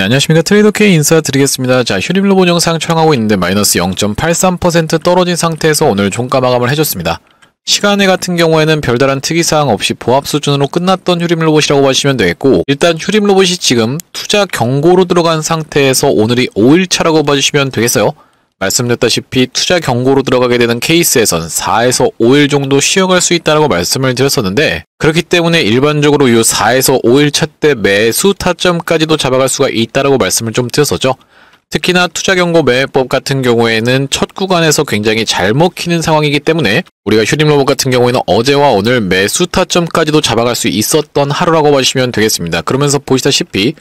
네, 안녕하십니까. 트레이더K 인사드리겠습니다. 자, 휴림로봇 영상 촬영하고 있는데 마이너스 0.83% 떨어진 상태에서 오늘 종가 마감을 해줬습니다. 시간외 같은 경우에는 별다른 특이사항 없이 보합 수준으로 끝났던 휴림로봇이라고 보시면 되겠고, 일단 휴림로봇이 지금 투자 경고로 들어간 상태에서 오늘이 5일차라고 봐주시면 되겠어요. 말씀드렸다시피 투자 경고로 들어가게 되는 케이스에선 4에서 5일 정도 쉬어갈 수 있다고 말씀을 드렸었는데, 그렇기 때문에 일반적으로 이 4에서 5일차 때 매수 타점까지도 잡아갈 수가 있다고 말씀을 좀 드렸었죠. 특히나 투자 경고 매매법 같은 경우에는 첫 구간에서 굉장히 잘 먹히는 상황이기 때문에 우리가 휴림로봇 같은 경우에는 어제와 오늘 매수 타점까지도 잡아갈 수 있었던 하루라고 보시면 되겠습니다. 그러면서 보시다시피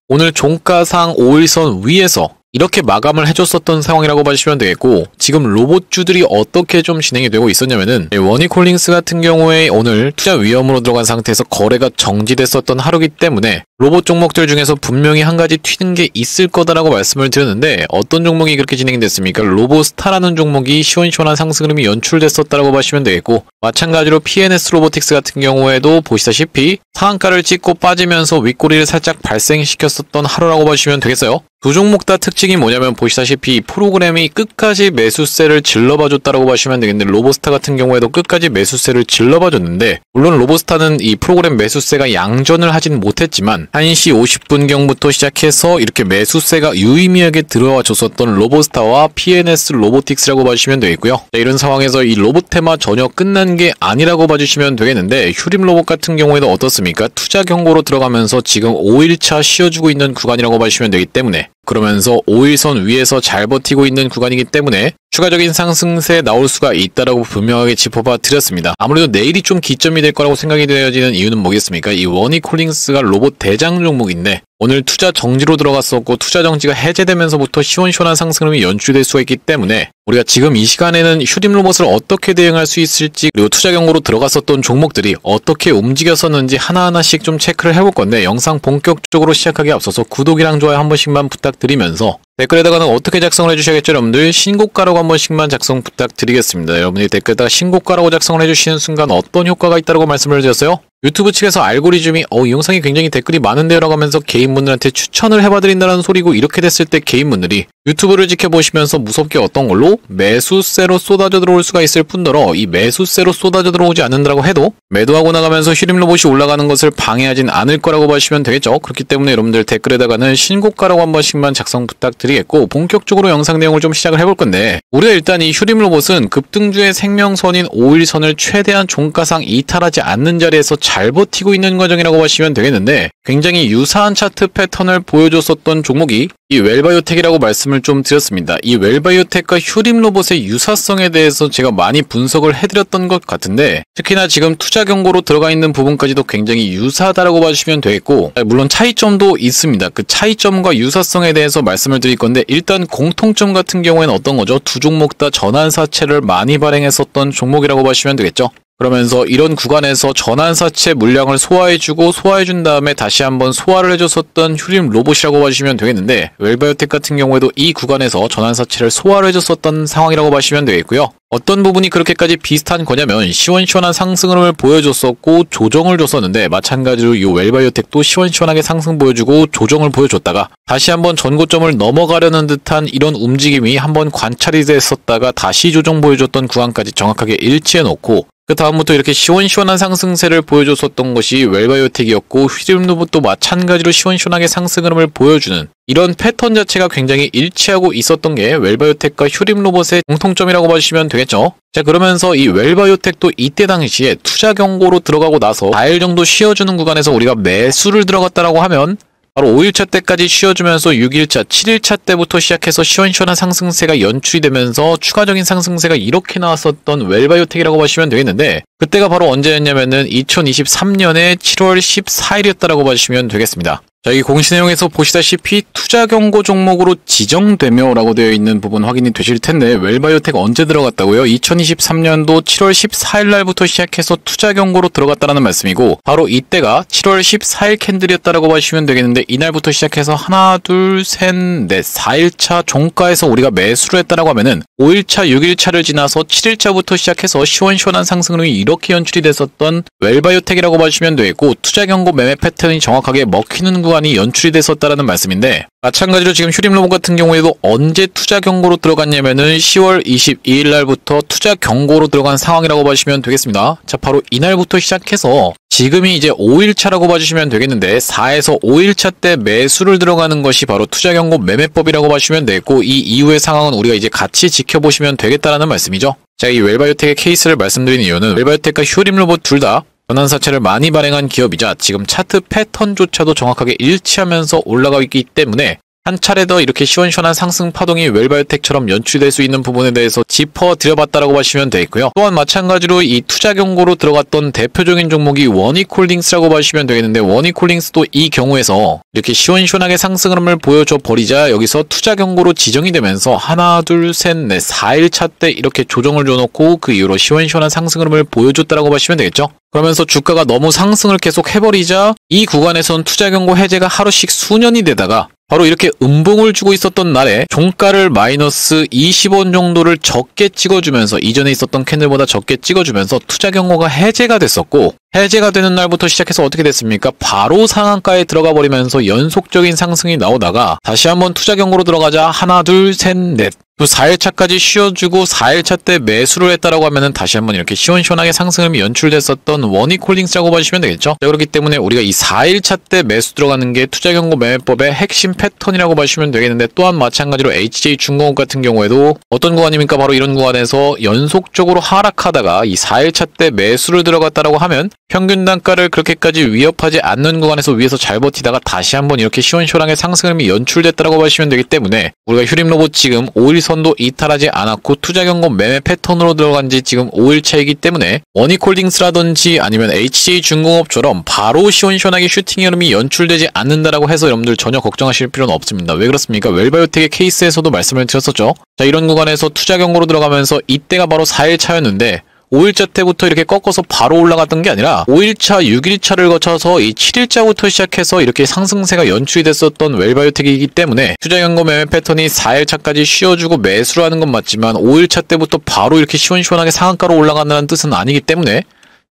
오늘 종가상 5일선 위에서 이렇게 마감을 해줬었던 상황이라고 보시면 되겠고, 지금 로봇주들이 어떻게 좀 진행이 되고 있었냐면은 원익홀딩스 같은 경우에 오늘 투자 위험으로 들어간 상태에서 거래가 정지됐었던 하루기 때문에 로봇 종목들 중에서 분명히 한 가지 튀는 게 있을 거다라고 말씀을 드렸는데, 어떤 종목이 그렇게 진행이 됐습니까? 로봇스타라는 종목이 시원시원한 상승 흐름이 연출됐었다라고 보시면 되겠고, 마찬가지로 PNS 로보틱스 같은 경우에도 보시다시피 상한가를 찍고 빠지면서 윗꼬리를 살짝 발생시켰었던 하루라고 보시면 되겠어요. 두 종목 다 특징이 뭐냐면 보시다시피 프로그램이 끝까지 매수세를 질러봐줬다라고 보시면 되겠는데, 로봇스타 같은 경우에도 끝까지 매수세를 질러봐줬는데, 물론 로봇스타는 이 프로그램 매수세가 양전을 하진 못했지만 1시 50분경부터 시작해서 이렇게 매수세가 유의미하게 들어와 줬었던 로봇스타와 PNS 로보틱스라고 봐주시면 되겠고요. 자, 이런 상황에서 이 로봇 테마 전혀 끝난 게 아니라고 봐주시면 되겠는데, 휴림로봇 같은 경우에도 어떻습니까? 투자 경고로 들어가면서 지금 5일차 쉬어주고 있는 구간이라고 봐주시면 되기 때문에, 그러면서 5일선 위에서 잘 버티고 있는 구간이기 때문에 추가적인 상승세 나올 수가 있다라고 분명하게 짚어봐 드렸습니다. 아무래도 내일이 좀 기점이 될 거라고 생각이 되어지는 이유는 뭐겠습니까? 이 원익홀딩스가 로봇 대장 종목인데 오늘 투자 정지로 들어갔었고, 투자 정지가 해제되면서부터 시원시원한 상승률이 연출될 수가 있기 때문에 우리가 지금 이 시간에는 휴림로봇을 어떻게 대응할 수 있을지, 그리고 투자 경고로 들어갔었던 종목들이 어떻게 움직였었는지 하나하나씩 좀 체크를 해볼 건데, 영상 본격적으로 시작하기에 앞서서 구독이랑 좋아요 한 번씩만 부탁드리면서 댓글에다가는 어떻게 작성을 해주셔야겠죠? 여러분들 신고가라고 한 번씩만 작성 부탁드리겠습니다. 여러분들이 댓글에다가 신고가라고 작성을 해주시는 순간 어떤 효과가 있다고 말씀을 드렸어요? 유튜브 측에서 알고리즘이 이 영상이 굉장히 댓글이 많은데요 라고 하면서 개인분들한테 추천을 해봐드린다는 소리고, 이렇게 됐을 때 개인분들이 유튜브를 지켜보시면서 무섭게 어떤 걸로 매수세로 쏟아져 들어올 수가 있을 뿐더러, 이 매수세로 쏟아져 들어오지 않는다고 해도 매도하고 나가면서 휴림로봇이 올라가는 것을 방해하진 않을 거라고 보시면 되겠죠. 그렇기 때문에 여러분들 댓글에다가는 신고가라고 한 번씩만 작성 부탁드리겠고, 본격적으로 영상 내용을 좀 시작을 해볼 건데, 우리가 일단 이 휴림로봇은 급등주의 생명선인 5일선을 최대한 종가상 이탈하지 않는 자리에서 잘 버티고 있는 과정이라고 보시면 되겠는데, 굉장히 유사한 차트 패턴을 보여줬었던 종목이 이 웰바이오텍이라고 말씀을 좀 드렸습니다. 이 웰바이오텍과 휴림로봇의 유사성에 대해서 제가 많이 분석을 해드렸던 것 같은데, 특히나 지금 투자 경고로 들어가 있는 부분까지도 굉장히 유사하다라고 봐주시면 되겠고, 물론 차이점도 있습니다. 그 차이점과 유사성에 대해서 말씀을 드릴 건데, 일단 공통점 같은 경우에는 어떤 거죠? 두 종목 다 전환사채를 많이 발행했었던 종목이라고 보시면 되겠죠. 그러면서 이런 구간에서 전환사채 물량을 소화해준 다음에 다시 한번 소화를 해줬었던 휴림로봇이라고 봐주시면 되겠는데, 웰바이오텍 같은 경우에도 이 구간에서 전환사채를 소화를 해줬었던 상황이라고 봐주시면 되겠고요. 어떤 부분이 그렇게까지 비슷한 거냐면, 시원시원한 상승을 보여줬었고 조정을 줬었는데, 마찬가지로 이 웰바이오텍도 시원시원하게 상승 보여주고 조정을 보여줬다가 다시 한번 전고점을 넘어가려는 듯한 이런 움직임이 한번 관찰이 됐었다가 다시 조정 보여줬던 구간까지 정확하게 일치해놓고, 그 다음부터 이렇게 시원시원한 상승세를 보여줬었던 것이 웰바이오텍이었고, 휴림로봇도 마찬가지로 시원시원하게 상승 흐름을 보여주는 이런 패턴 자체가 굉장히 일치하고 있었던 게 웰바이오텍과 휴림로봇의 공통점이라고 봐주시면 되겠죠. 자, 그러면서 이 웰바이오텍도 이때 당시에 투자 경고로 들어가고 나서 4일 정도 쉬어주는 구간에서 우리가 매수를 들어갔다라고 하면, 바로 5일차 때까지 쉬어주면서 6일차, 7일차 때부터 시작해서 시원시원한 상승세가 연출이 되면서 추가적인 상승세가 이렇게 나왔었던 웰바이오텍이라고 보시면 되겠는데, 그때가 바로 언제였냐면은 2023년의 7월 14일이었다라고 봐주시면 되겠습니다. 자, 이 공시 내용에서 보시다시피 투자 경고 종목으로 지정되며 라고 되어 있는 부분 확인이 되실 텐데, 웰바이오텍 언제 들어갔다고요? 2023년도 7월 14일 날부터 시작해서 투자 경고로 들어갔다라는 말씀이고, 바로 이때가 7월 14일 캔들이었다라고 봐주시면 되겠는데, 이날부터 시작해서 하나, 둘, 셋, 넷, 4일차 종가에서 우리가 매수를 했다라고 하면은 5일차, 6일차를 지나서 7일차부터 시작해서 시원시원한 상승률이 이렇게 연출이 됐었던 웰바이오텍이라고 봐주시면 되겠고, 투자 경고 매매 패턴이 정확하게 먹히는 구간 구간이 연출이 됐었다라는 말씀인데, 마찬가지로 지금 휴림로봇 같은 경우에도 언제 투자 경고로 들어갔냐면은 10월 22일 날부터 투자 경고로 들어간 상황이라고 봐주시면 되겠습니다. 자, 바로 이날부터 시작해서 지금이 이제 5일차라고 봐주시면 되겠는데, 4에서 5일차 때 매수를 들어가는 것이 바로 투자 경고 매매법이라고 봐주시면 되겠고, 이 이후의 상황은 우리가 이제 같이 지켜보시면 되겠다라는 말씀이죠. 자, 이 웰바이오텍의 케이스를 말씀드린 이유는 웰바이오텍과 휴림로봇 둘 다 전환사채를 많이 발행한 기업이자 지금 차트 패턴조차도 정확하게 일치하면서 올라가고 있기 때문에 한 차례 더 이렇게 시원시원한 상승 파동이 웰바이오텍처럼 연출될 수 있는 부분에 대해서 짚어드려봤다라고 봐주시면 되겠고요. 또한 마찬가지로 이 투자 경고로 들어갔던 대표적인 종목이 원익홀딩스라고 봐주시면 되겠는데, 원익홀딩스도 이 경우에서 이렇게 시원시원하게 상승 흐름을 보여줘 버리자 여기서 투자 경고로 지정이 되면서 하나, 둘, 셋, 넷, 4일차 때 이렇게 조정을 줘놓고 그 이후로 시원시원한 상승 흐름을 보여줬다라고 봐주시면 되겠죠. 그러면서 주가가 너무 상승을 계속 해버리자 이 구간에선 투자 경고 해제가 하루씩 수년이 되다가 바로 이렇게 음봉을 주고 있었던 날에 종가를 마이너스 20원 정도를 적게 찍어주면서, 이전에 있었던 캔들보다 적게 찍어주면서 투자 경고가 해제가 됐었고, 해제가 되는 날부터 시작해서 어떻게 됐습니까? 바로 상한가에 들어가 버리면서 연속적인 상승이 나오다가 다시 한번 투자 경고로 들어가자 하나, 둘, 셋, 넷, 또 4일차까지 쉬어주고 4일차 때 매수를 했다라고 하면은 다시 한번 이렇게 시원시원하게 상승음이 연출됐었던 원익홀딩스라고 봐주시면 되겠죠. 자, 그렇기 때문에 우리가 이 4일차 때 매수 들어가는 게 투자 경고 매매법의 핵심 패턴이라고 봐주시면 되겠는데, 또한 마찬가지로 HJ중공업 같은 경우에도 어떤 구간입니까? 바로 이런 구간에서 연속적으로 하락하다가 이 4일차 때 매수를 들어갔다라고 하면 평균 단가를 그렇게까지 위협하지 않는 구간에서 위에서 잘 버티다가 다시 한번 이렇게 시원시원하게 상승음이 연출됐다라고 봐주시면 되기 때문에, 우리가 휴림로봇 지금 5일선도 이탈하지 않았고 투자 경고 매매 패턴으로 들어간 지 지금 5일차이기 때문에 원익홀딩스라든지 아니면 HJ중공업처럼 바로 시원시원하게 슈팅 흐름이 연출되지 않는다라고 해서 여러분들 전혀 걱정하실 필요는 없습니다. 왜 그렇습니까? 웰바이오텍의 케이스에서도 말씀을 드렸었죠. 자, 이런 구간에서 투자 경고로 들어가면서 이때가 바로 4일차였는데 5일차 때부터 이렇게 꺾어서 바로 올라갔던 게 아니라 5일차, 6일차를 거쳐서 이 7일차부터 시작해서 이렇게 상승세가 연출이 됐었던 웰바이오텍이기 때문에 투자 경고 매매 패턴이 4일차까지 쉬어주고 매수를 하는 건 맞지만 5일차 때부터 바로 이렇게 시원시원하게 상한가로 올라간다는 뜻은 아니기 때문에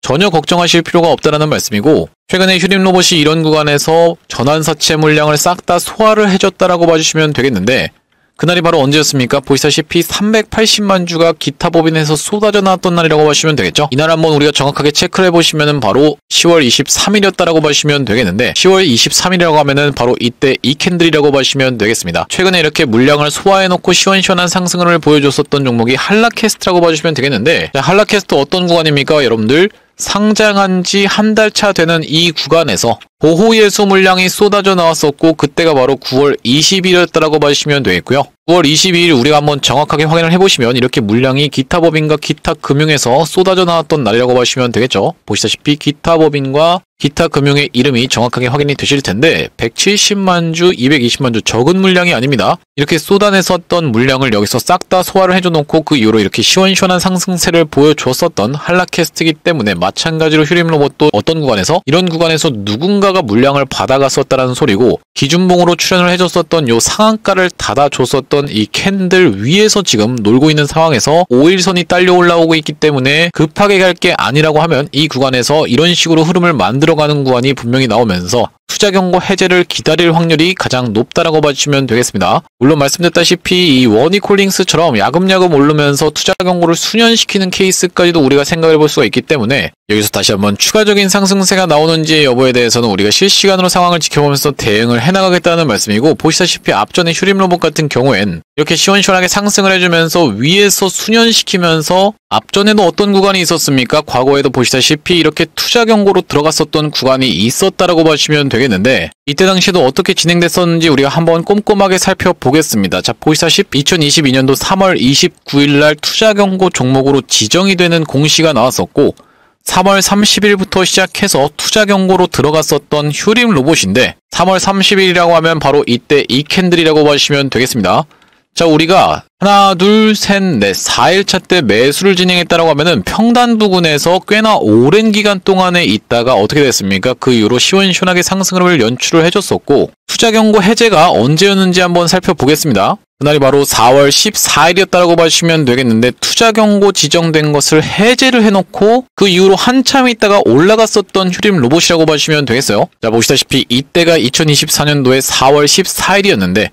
전혀 걱정하실 필요가 없다는 말씀이고, 최근에 휴림로봇이 이런 구간에서 전환사채 물량을 싹 다 소화를 해줬다라고 봐주시면 되겠는데, 그날이 바로 언제였습니까? 보시다시피 380만 주가 기타 법인에서 쏟아져 나왔던 날이라고 보시면 되겠죠. 이날 한번 우리가 정확하게 체크를 해보시면은 바로 10월 23일이었다라고 보시면 되겠는데, 10월 23일이라고 하면은 바로 이때 이 캔들이라고 보시면 되겠습니다. 최근에 이렇게 물량을 소화해놓고 시원시원한 상승을 보여줬었던 종목이 한라캐스트라고 봐주시면 되겠는데, 한라캐스트 어떤 구간입니까? 여러분들 상장한 지 한 달 차 되는 이 구간에서 보호예수 물량이 쏟아져 나왔었고, 그때가 바로 9월 20일이었다라고 봐주시면 되겠고요. 9월 22일 우리가 한번 정확하게 확인을 해보시면 이렇게 물량이 기타법인과 기타금융에서 쏟아져 나왔던 날이라고 봐주시면 되겠죠. 보시다시피 기타법인과 기타금융의 이름이 정확하게 확인이 되실 텐데 170만 주, 220만 주 적은 물량이 아닙니다. 이렇게 쏟아냈었던 물량을 여기서 싹 다 소화를 해줘놓고 그 이후로 이렇게 시원시원한 상승세를 보여줬었던 한라캐스트이기 때문에, 마찬가지로 휴림로봇도 어떤 구간에서 이런 구간에서 누군가가 물량을 받아갔었다라는 소리고, 기준봉으로 출현을 해줬었던 요 상한가를 닫아줬었던 이 캔들 위에서 지금 놀고 있는 상황에서 5일선이 딸려 올라오고 있기 때문에 급하게 갈 게 아니라고 하면 이 구간에서 이런 식으로 흐름을 만들어가는 구간이 분명히 나오면서 투자 경고 해제를 기다릴 확률이 가장 높다라고 봐주시면 되겠습니다. 물론 말씀드렸다시피 이 원익홀딩스처럼 야금야금 오르면서 투자 경고를 수년시키는 케이스까지도 우리가 생각해 볼 수가 있기 때문에, 여기서 다시 한번 추가적인 상승세가 나오는지 여부에 대해서는 우리가 실시간으로 상황을 지켜보면서 대응을 해나가겠다는 말씀이고, 보시다시피 앞전에 휴림로봇 같은 경우엔 이렇게 시원시원하게 상승을 해주면서 위에서 수년시키면서, 앞전에도 어떤 구간이 있었습니까? 과거에도 보시다시피 이렇게 투자 경고로 들어갔었던 구간이 있었다라고 봐주시면 되겠는데, 이때 당시에도 어떻게 진행됐었는지 우리가 한번 꼼꼼하게 살펴보겠습니다. 자, 보시다시피 2022년도 3월 29일 날 투자 경고 종목으로 지정이 되는 공시가 나왔었고, 3월 30일부터 시작해서 투자 경고로 들어갔었던 휴림로봇인데, 3월 30일이라고 하면 바로 이때 이 캔들이라고 봐주시면 되겠습니다. 자, 우리가 하나, 둘, 셋, 넷, 4일차 때 매수를 진행했다라고 하면은 평단 부근에서 꽤나 오랜 기간 동안에 있다가 어떻게 됐습니까? 그 이후로 시원시원하게 상승을 연출을 해줬었고, 투자 경고 해제가 언제였는지 한번 살펴보겠습니다. 그날이 바로 4월 14일이었다라고 봐주시면 되겠는데, 투자 경고 지정된 것을 해제를 해놓고 그 이후로 한참 있다가 올라갔었던 휴림 로봇이라고 봐주시면 되겠어요. 자, 보시다시피 이때가 2024년도에 4월 14일이었는데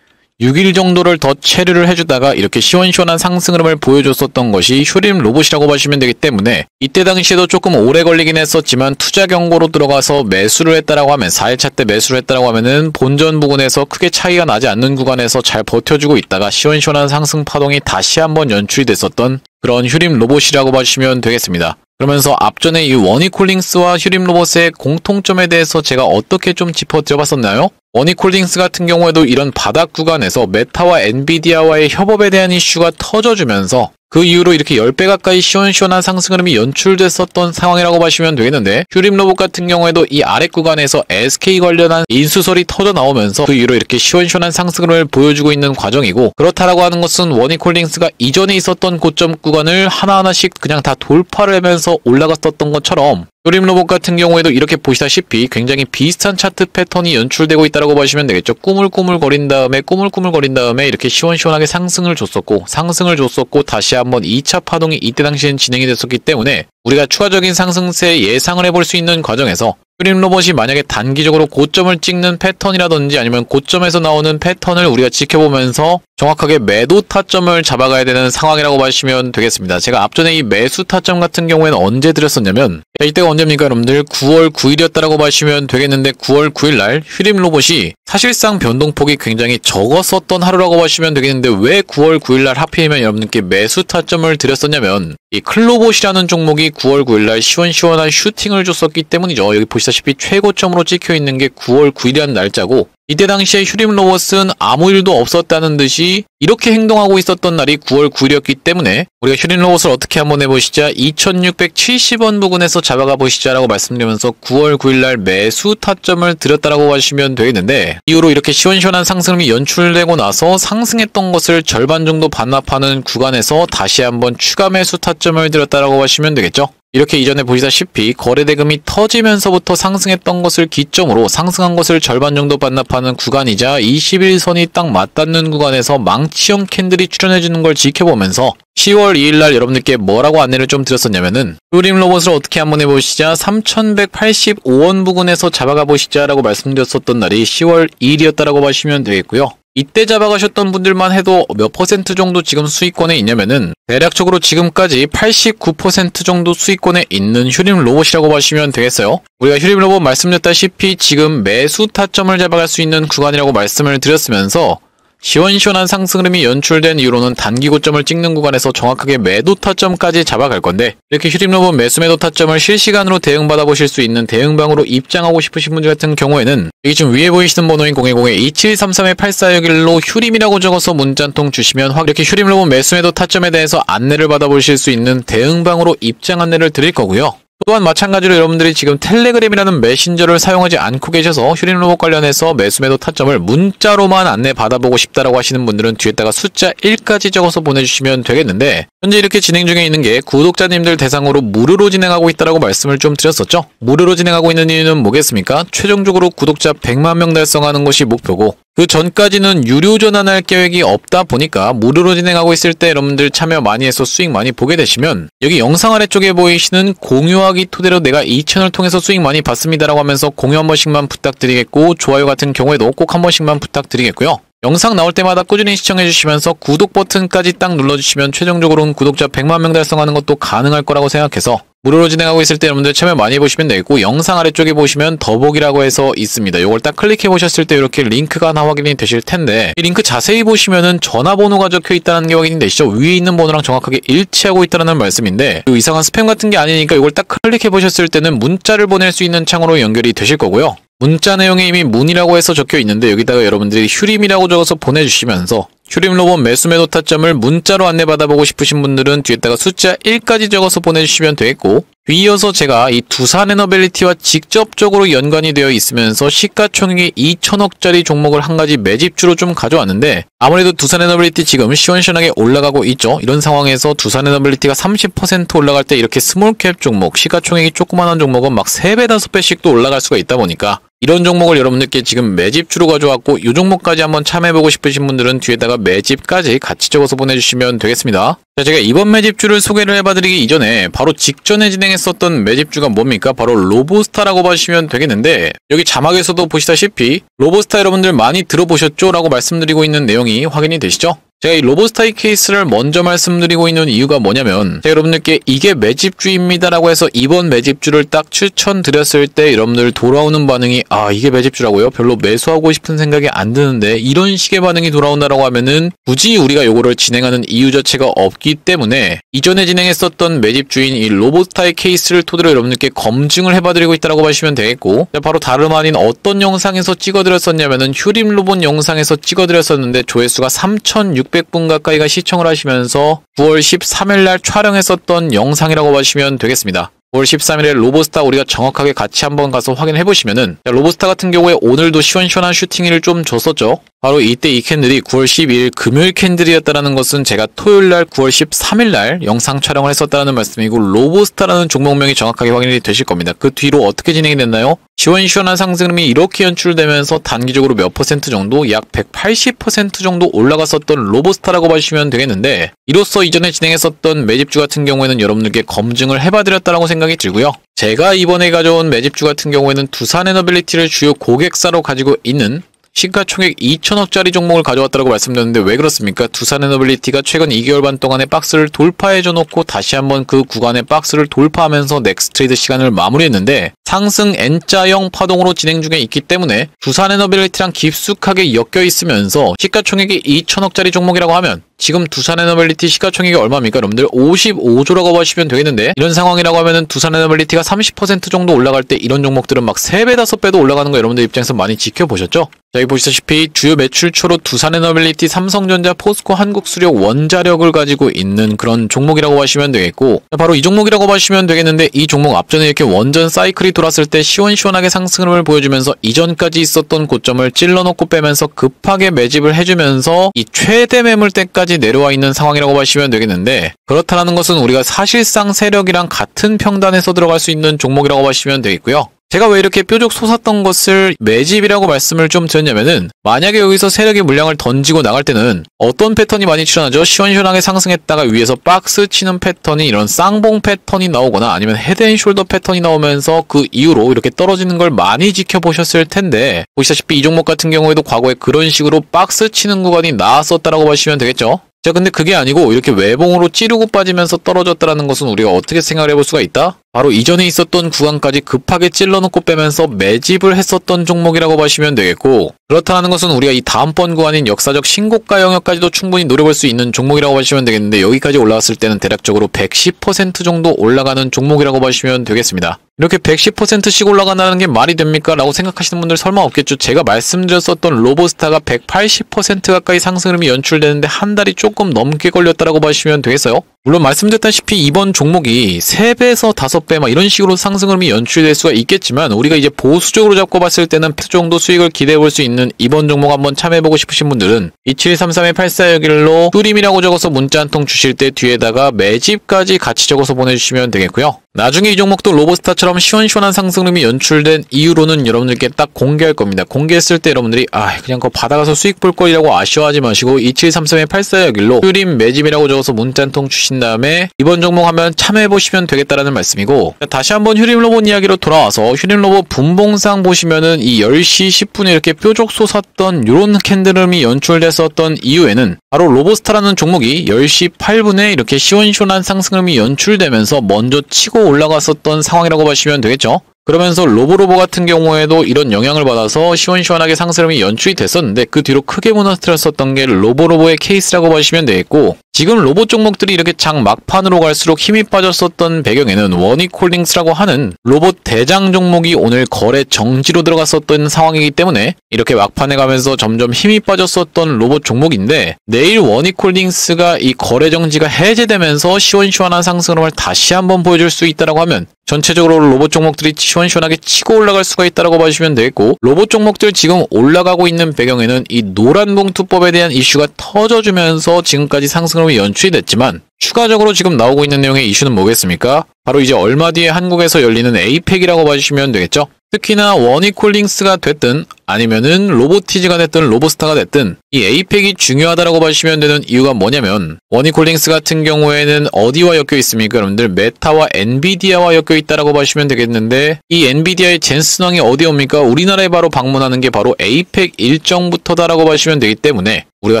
6일 정도를 더 체류를 해주다가 이렇게 시원시원한 상승 흐름을 보여줬었던 것이 휴림 로봇이라고 봐주시면 되기 때문에, 이때 당시에도 조금 오래 걸리긴 했었지만 투자 경고로 들어가서 매수를 했다라고 하면, 4일차 때 매수를 했다라고 하면은 본전 부근에서 크게 차이가 나지 않는 구간에서 잘 버텨주고 있다가 시원시원한 상승 파동이 다시 한번 연출이 됐었던 그런 휴림 로봇이라고 봐주시면 되겠습니다. 그러면서 앞전에 이 워니콜링스와 휴림 로봇의 공통점에 대해서 제가 어떻게 좀 짚어드려봤었나요? 워니콜링스 같은 경우에도 이런 바닥 구간에서 메타와 엔비디아와의 협업에 대한 이슈가 터져주면서 그 이후로 이렇게 10배 가까이 시원시원한 상승 흐름이 연출됐었던 상황이라고 보시면 되겠는데, 휴림 로봇 같은 경우에도 이 아랫 구간에서 SK 관련한 인수설이 터져 나오면서 그 이후로 이렇게 시원시원한 상승 흐름을 보여주고 있는 과정이고, 그렇다라고 하는 것은 워니콜링스가 이전에 있었던 고점 구간을 하나하나씩 그냥 다 돌파를 하면서 올라갔었던 것처럼 휴림 로봇 같은 경우에도 이렇게 보시다시피 굉장히 비슷한 차트 패턴이 연출되고 있다고 보시면 되겠죠. 꾸물꾸물 거린 다음에 이렇게 시원시원하게 상승을 줬었고 다시 한번 2차 파동이 이때 당시엔 진행이 됐었기 때문에, 우리가 추가적인 상승세 예상을 해볼 수 있는 과정에서 휴림 로봇이 만약에 단기적으로 고점을 찍는 패턴이라든지 아니면 고점에서 나오는 패턴을 우리가 지켜보면서 정확하게 매도 타점을 잡아가야 되는 상황이라고 보시면 되겠습니다. 제가 앞전에 이 매수 타점 같은 경우에는 언제 드렸었냐면, 이때가 언제입니까 여러분들? 9월 9일이었다라고 보시면 되겠는데, 9월 9일날 휴림 로봇이 사실상 변동폭이 굉장히 적었었던 하루라고 보시면 되겠는데, 왜 9월 9일날 하필이면 여러분께 매수 타점을 드렸었냐면, 이 클로봇이라는 종목이 9월 9일날 시원시원한 슈팅을 줬었기 때문이죠. 여기 보시다시피 최고점으로 찍혀있는 게 9월 9일이라는 날짜고, 이때 당시에 휴림 로봇은 아무 일도 없었다는 듯이 이렇게 행동하고 있었던 날이 9월 9일이었기 때문에, 우리가 휴림 로봇을 어떻게 한번 해보시자, 2670원 부근에서 잡아가 보시자라고 말씀드리면서 9월 9일날 매수 타점을 드렸다라고 하시면 되겠는데, 이후로 이렇게 시원시원한 상승이 연출되고 나서 상승했던 것을 절반 정도 반납하는 구간에서 다시 한번 추가 매수 타점을 드렸다라고 하시면 되겠죠. 이렇게 이전에 보시다시피 거래대금이 터지면서부터 상승했던 것을 기점으로 상승한 것을 절반 정도 반납하는 구간이자 21선이 딱 맞닿는 구간에서 망치형 캔들이 출현해주는 걸 지켜보면서 10월 2일날 여러분들께 뭐라고 안내를 좀 드렸었냐면은, 휴림 로봇을 어떻게 한번 해보시자 3185원 부근에서 잡아가 보시자라고 말씀드렸었던 날이 10월 2일이었다라고 보시면 되겠고요. 이때 잡아가셨던 분들만 해도 몇 퍼센트 정도 지금 수익권에 있냐면은, 대략적으로 지금까지 89% 정도 수익권에 있는 휴림 로봇이라고 보시면 되겠어요. 우리가 휴림 로봇 말씀드렸다시피 지금 매수 타점을 잡아갈 수 있는 구간이라고 말씀을 드렸으면서, 시원시원한 상승 흐름이 연출된 이후로는 단기 고점을 찍는 구간에서 정확하게 매도 타점까지 잡아갈 건데, 이렇게 휴림 로봇 매수 매도 타점을 실시간으로 대응받아 보실 수 있는 대응방으로 입장하고 싶으신 분들 같은 경우에는 여기 지금 위에 보이시는 번호인 010-2733-8461로 휴림이라고 적어서 문자 한 통 주시면 이렇게 휴림 로봇 매수 매도 타점에 대해서 안내를 받아보실 수 있는 대응방으로 입장 안내를 드릴 거고요. 또한 마찬가지로 여러분들이 지금 텔레그램이라는 메신저를 사용하지 않고 계셔서 휴림 로봇 관련해서 매수 매도 타점을 문자로만 안내 받아보고 싶다라고 하시는 분들은 뒤에다가 숫자 1까지 적어서 보내주시면 되겠는데, 현재 이렇게 진행 중에 있는 게 구독자님들 대상으로 무료로 진행하고 있다라고 말씀을 좀 드렸었죠. 무료로 진행하고 있는 이유는 뭐겠습니까? 최종적으로 구독자 100만 명 달성하는 것이 목표고, 그 전까지는 유료 전환할 계획이 없다 보니까 무료로 진행하고 있을 때 여러분들 참여 많이 해서 수익 많이 보게 되시면, 여기 영상 아래쪽에 보이시는 공유하기 토대로 내가 이 채널 통해서 수익 많이 받습니다라고 하면서 공유 한 번씩만 부탁드리겠고, 좋아요 같은 경우에도 꼭 한 번씩만 부탁드리겠고요. 영상 나올 때마다 꾸준히 시청해주시면서 구독 버튼까지 딱 눌러주시면 최종적으로는 구독자 100만 명 달성하는 것도 가능할 거라고 생각해서 무료로 진행하고 있을 때 여러분들 참여 많이 해보시면 되겠고, 영상 아래쪽에 보시면 더보기라고 해서 있습니다. 요걸 딱 클릭해 보셨을 때 이렇게 링크가 하나 확인이 되실 텐데, 이 링크 자세히 보시면은 전화번호가 적혀 있다는 게 확인이 되시죠? 위에 있는 번호랑 정확하게 일치하고 있다는 말씀인데, 이상한 스팸 같은 게 아니니까 이걸 딱 클릭해 보셨을 때는 문자를 보낼 수 있는 창으로 연결이 되실 거고요. 문자 내용에 이미 문이라고 해서 적혀 있는데, 여기다가 여러분들이 휴림이라고 적어서 보내주시면서 휴림 로봇 매수 매도 타점을 문자로 안내받아보고 싶으신 분들은 뒤에다가 숫자 1까지 적어서 보내주시면 되겠고, 뒤이어서 제가 이 두산에너빌리티와 직접적으로 연관이 되어 있으면서 시가총액이 2천억짜리 종목을 한 가지 매집주로 좀 가져왔는데, 아무래도 두산에너빌리티 지금 시원시원하게 올라가고 있죠. 이런 상황에서 두산에너빌리티가 30% 올라갈 때 이렇게 스몰캡 종목, 시가총액이 조그만한 종목은 막 3배, 5배씩도 올라갈 수가 있다 보니까 이런 종목을 여러분들께 지금 매집주로 가져왔고, 이 종목까지 한번 참여해보고 싶으신 분들은 뒤에다가 매집까지 같이 적어서 보내주시면 되겠습니다. 자, 제가 이번 매집주를 소개를 해봐드리기 이전에 바로 직전에 진행했었던 매집주가 뭡니까? 바로 로보스타라고 봐주시면 되겠는데, 여기 자막에서도 보시다시피 로보스타 여러분들 많이 들어보셨죠? 라고 말씀드리고 있는 내용이 확인이 되시죠? 제가 이 로보스타의 케이스를 먼저 말씀드리고 있는 이유가 뭐냐면, 제가 여러분들께 이게 매집주입니다 라고 해서 이번 매집주를 딱 추천드렸을 때 여러분들 돌아오는 반응이 이게 매집주라고요? 별로 매수하고 싶은 생각이 안 드는데, 이런 식의 반응이 돌아온다라고 하면은 굳이 우리가 요거를 진행하는 이유 자체가 없기 때문에 이전에 진행했었던 매집주인 이 로보스타의 케이스를 토대로 여러분들께 검증을 해봐드리고 있다라고 보시면 되겠고, 바로 다름 아닌 어떤 영상에서 찍어드렸었냐면은 휴림로봇 영상에서 찍어드렸었는데 조회수가 3,600분 가까이가 시청을 하시면서 9월 13일날 촬영했었던 영상이라고 보시면 되겠습니다. 9월 13일에 로보스타 우리가 정확하게 같이 한번 가서 확인해 보시면은, 로보스타 같은 경우에 오늘도 시원시원한 슈팅을 좀 줬었죠. 바로 이때 이 캔들이 9월 12일 금요일 캔들이었다는 것은 제가 토요일날 9월 13일날 영상 촬영을 했었다는 말씀이고, 로보스타라는 종목명이 정확하게 확인이 되실 겁니다. 그 뒤로 어떻게 진행이 됐나요? 시원시원한 상승이 이렇게 연출되면서 단기적으로 몇 퍼센트 정도? 약 180% 정도 올라갔었던 로보스타라고 보시면 되겠는데, 이로써 이전에 진행했었던 매집주 같은 경우에는 여러분들께 검증을 해봐드렸다라고 생각이 들고요. 제가 이번에 가져온 매집주 같은 경우에는 두산에너빌리티를 주요 고객사로 가지고 있는 시가총액 2천억짜리 종목을 가져왔다고 말씀드렸는데, 왜 그렇습니까? 두산에너빌리티가 최근 2개월 반 동안의 박스를 돌파해줘 놓고 다시 한번 그 구간의 박스를 돌파하면서 넥스트 트레이드 시간을 마무리했는데, 상승 N자형 파동으로 진행 중에 있기 때문에 두산에너빌리티랑 깊숙하게 엮여 있으면서 시가총액이 2천억짜리 종목이라고 하면 지금 두산에너빌리티 시가총액이 얼마입니까? 여러분들 55조라고 보시면 되겠는데, 이런 상황이라고 하면은 두산에너빌리티가 30% 정도 올라갈 때 이런 종목들은 막 3배, 5배도 올라가는 거 여러분들 입장에서 많이 지켜보셨죠? 자, 여기 보시다시피 주요 매출처로 두산에너빌리티, 삼성전자, 포스코, 한국수력, 원자력을 가지고 있는 그런 종목이라고 보시면 되겠고, 바로 이 종목이라고 보시면 되겠는데, 이 종목 앞전에 이렇게 원전 사이클이 돌았을 때 시원시원하게 상승을 보여주면서 이전까지 있었던 고점을 찔러놓고 빼면서 급하게 매집을 해주면서 이 최대 매물대까지 내려와 있는 상황이라고 보시면 되겠는데, 그렇다는 것은 우리가 사실상 세력이랑 같은 평단에서 들어갈 수 있는 종목이라고 보시면 되겠고요. 제가 왜 이렇게 뾰족 솟았던 것을 매집이라고 말씀을 좀 드렸냐면은, 만약에 여기서 세력의 물량을 던지고 나갈 때는 어떤 패턴이 많이 출현하죠? 시원시원하게 상승했다가 위에서 박스 치는 패턴이, 이런 쌍봉 패턴이 나오거나 아니면 헤드앤숄더 패턴이 나오면서 그 이후로 이렇게 떨어지는 걸 많이 지켜보셨을 텐데, 보시다시피 이 종목 같은 경우에도 과거에 그런 식으로 박스 치는 구간이 나왔었다라고 보시면 되겠죠? 자, 근데 그게 아니고 이렇게 외봉으로 찌르고 빠지면서 떨어졌다는 것은 우리가 어떻게 생각을 해볼 수가 있다? 바로 이전에 있었던 구간까지 급하게 찔러놓고 빼면서 매집을 했었던 종목이라고 보시면 되겠고, 그렇다는 것은 우리가 이 다음번 구간인 역사적 신고가 영역까지도 충분히 노려볼 수 있는 종목이라고 보시면 되겠는데, 여기까지 올라왔을 때는 대략적으로 110% 정도 올라가는 종목이라고 보시면 되겠습니다. 이렇게 110%씩 올라간다는 게 말이 됩니까? 라고 생각하시는 분들 설마 없겠죠. 제가 말씀드렸었던 로보스타가 180% 가까이 상승 흐름이 연출되는데 한 달이 조금 넘게 걸렸다라고 보시면 되겠어요. 물론 말씀드렸다시피 이번 종목이 3배에서 5배 막 이런 식으로 상승 흐름이 연출될 수가 있겠지만, 우리가 이제 보수적으로 잡고 봤을 때는 그 정도 수익을 기대해 볼 수 있는 이번 종목 한번 참여해보고 싶으신 분들은 2733-8461로 휴림이라고 적어서 문자 한 통 주실 때 뒤에다가 매집까지 같이 적어서 보내주시면 되겠고요. 나중에 이 종목도 로보스타처럼 시원시원한 상승 흐름이 연출된 이유로는 여러분들께 딱 공개할 겁니다. 공개했을 때 여러분들이 그냥 그거 받아가서 수익 볼 거라고 아쉬워하지 마시고 2733-8461로 휴림 매집이라고 적어서 문자 한 통 주신 다음에 이번 종목 하면 참여해보시면 되겠다라는 말씀이고, 다시 한번 휴림로봇 이야기로 돌아와서 휴림로봇 분봉상 보시면은 이 10시 10분에 이렇게 뾰족 솟았던 요런 캔들 흐름이 연출됐었던 이유에는 바로 로보스타라는 종목이 10시 8분에 이렇게 시원시원한 상승 흐름이 연출되면서 먼저 치고 올라갔었던 상황이라고 보시면 되겠죠. 그러면서 로보로보 같은 경우에도 이런 영향을 받아서 시원시원하게 상승 흐름이 연출이 됐었는데, 그 뒤로 크게 무너뜨렸었던 게 로보로보의 케이스라고 보시면 되겠고, 지금 로봇 종목들이 이렇게 장 막판으로 갈수록 힘이 빠졌었던 배경에는 원익홀딩스라고 하는 로봇 대장 종목이 오늘 거래 정지로 들어갔었던 상황이기 때문에 이렇게 막판에 가면서 점점 힘이 빠졌었던 로봇 종목인데, 내일 원익홀딩스가 이 거래 정지가 해제되면서 시원시원한 상승을 다시 한번 보여줄 수 있다고 하면 전체적으로 로봇 종목들이 시원시원하게 치고 올라갈 수가 있다고 봐주시면 되겠고, 로봇 종목들 지금 올라가고 있는 배경에는 이 노란 봉투법에 대한 이슈가 터져주면서 지금까지 상승으로 연출이 됐지만, 추가적으로 지금 나오고 있는 내용의 이슈는 뭐겠습니까? 바로 이제 얼마 뒤에 한국에서 열리는 에이펙이라고 봐주시면 되겠죠. 특히나 원익홀딩스가 됐든 아니면은 로보티즈가 됐든 로보스타가 됐든 이 에이펙이 중요하다라고 봐주시면 되는 이유가 뭐냐면, 원익홀딩스 같은 경우에는 어디와 엮여 있습니까? 여러분들 메타와 엔비디아와 엮여 있다라고 봐주시면 되겠는데, 이 엔비디아의 젠슨왕이 어디 옵니까? 우리나라에 바로 방문하는 게 바로 에이펙 일정부터다라고 봐주시면 되기 때문에 우리가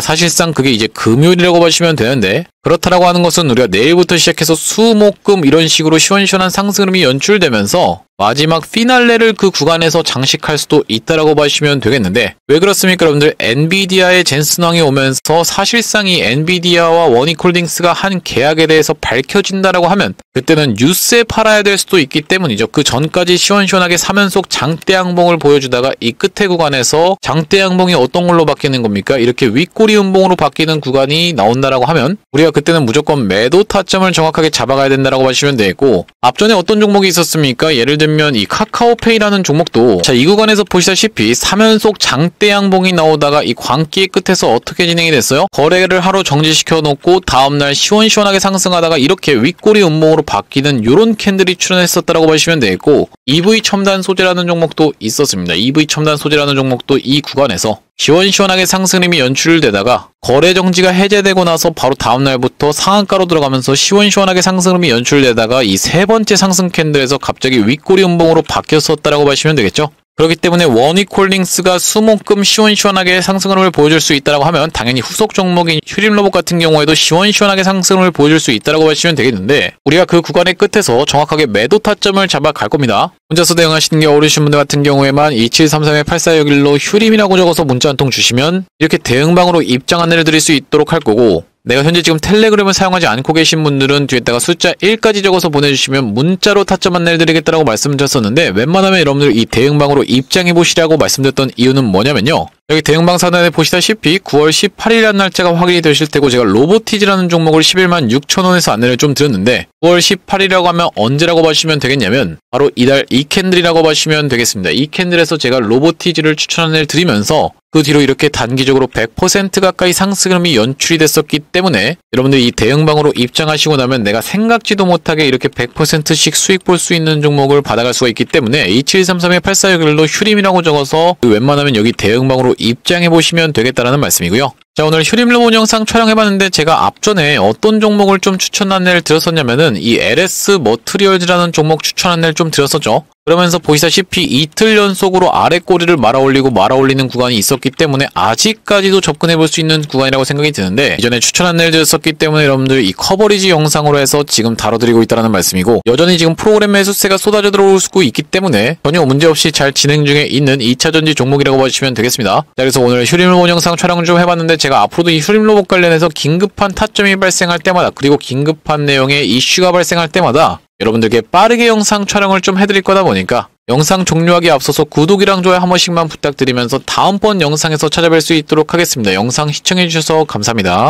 사실상 그게 이제 금요일이라고 봐주시면 되는데, 그렇다라고 하는 것은 우리가 내일부터 시작해서 수, 목, 금 이런 식으로 시원시원한 상승 흐름이 연출되면서 마지막 피날레를 그 구간에서 장식할 수도 있다라고 봐주시면 되겠는데, 왜 그렇습니까? 여러분들 엔비디아의 젠슨왕이 오면서 사실상 이 엔비디아와 원익홀딩스가 한 계약에 대해서 밝혀진다라고 하면 그때는 뉴스에 팔아야 될 수도 있기 때문이죠. 그 전까지 시원시원하게 사면속 장대 양봉을 보여주다가 이 끝에 구간에서 장대 양봉이 어떤 걸로 바뀌는 겁니까? 이렇게 윗꼬리 음봉으로 바뀌는 구간이 나온다라고 하면 우리가 그때는 무조건 매도 타점을 정확하게 잡아가야 된다라고 봐주시면 되겠고, 앞전에 어떤 종목이 있었습니까? 예를 들면 이 카카오페이라는 종목도 자, 이 구간에서 보시다시피 사면속 장대 양봉이 나오다가 이 광기의 끝에서 어떻게 진행이 됐어요? 거래를 하루 정지시켜 놓고 다음날 시원시원하게 상승하다가 이렇게 윗꼬리 음봉으로 바뀌는 요런 캔들이 출현했었다라고 보시면 되겠고, EV 첨단 소재라는 종목도 있었습니다. EV 첨단 소재라는 종목도 이 구간에서 시원시원하게 상승림이 연출되다가 거래 정지가 해제되고 나서 바로 다음날부터 상한가로 들어가면서 시원시원하게 상승림이 연출되다가 이 세 번째 상승 캔들에서 갑자기 윗꼬리 음봉으로 바뀌었었다라고 보시면 되겠죠. 그렇기 때문에 원익홀딩스가 수목금 시원시원하게 상승을 보여줄 수 있다고 하면 당연히 후속 종목인 휴림로봇 같은 경우에도 시원시원하게 상승을 보여줄 수 있다고 보시면 되겠는데, 우리가 그 구간의 끝에서 정확하게 매도 타점을 잡아갈 겁니다. 혼자서 대응하시는 게 어려우신 분들 같은 경우에만 2733-8461로 휴림이라고 적어서 문자 한 통 주시면 이렇게 대응방으로 입장 안내를 드릴 수 있도록 할 거고, 내가 현재 지금 텔레그램을 사용하지 않고 계신 분들은 뒤에다가 숫자 1까지 적어서 보내주시면 문자로 타점 안내를 드리겠다라고 말씀드렸었는데, 웬만하면 여러분들 이 대응방으로 입장해 보시라고 말씀드렸던 이유는 뭐냐면요, 여기 대응방 사단에 보시다시피 9월 18일이라는 날짜가 확인이 되실 테고, 제가 로보티즈라는 종목을 116,000원에서 안내를 좀 드렸는데 9월 18일이라고 하면 언제라고 봐주시면 되겠냐면 바로 이달 이 캔들이라고 봐주시면 되겠습니다. 이 캔들에서 제가 로보티즈를 추천을 드리면서 그 뒤로 이렇게 단기적으로 100% 가까이 상승이 연출이 됐었기 때문에 여러분들 이 대응방으로 입장하시고 나면 내가 생각지도 못하게 이렇게 100%씩 수익 볼 수 있는 종목을 받아갈 수가 있기 때문에 2733-8461로 휴림이라고 적어서 웬만하면 여기 대응방으로 입장해 보시면 되겠다라는 말씀이고요. 자, 오늘 휴림로봇 영상 촬영해봤는데 제가 앞전에 어떤 종목을 좀 추천 안내를 드렸었냐면은 이 LS 머트리얼즈라는 종목 추천 안내를 좀 드렸었죠. 그러면서 보시다시피 이틀 연속으로 아래 꼬리를 말아올리는 구간이 있었기 때문에 아직까지도 접근해 볼 수 있는 구간이라고 생각이 드는데, 이전에 추천 안내를 드렸었기 때문에 여러분들 이 커버리지 영상으로 해서 지금 다뤄드리고 있다는 말씀이고, 여전히 지금 프로그램 매수세가 쏟아져 들어올 수 있기 때문에 전혀 문제없이 잘 진행 중에 있는 2차전지 종목이라고 봐주시면 되겠습니다. 자, 그래서 오늘 휴림로봇 영상 촬영을 좀 해봤는데, 제가 앞으로도 이 휴림로봇 관련해서 긴급한 타점이 발생할 때마다, 그리고 긴급한 내용의 이슈가 발생할 때마다 여러분들께 빠르게 영상 촬영을 좀 해드릴 거다 보니까 영상 종료하기에 앞서서 구독이랑 좋아요 한 번씩만 부탁드리면서 다음번 영상에서 찾아뵐 수 있도록 하겠습니다. 영상 시청해주셔서 감사합니다.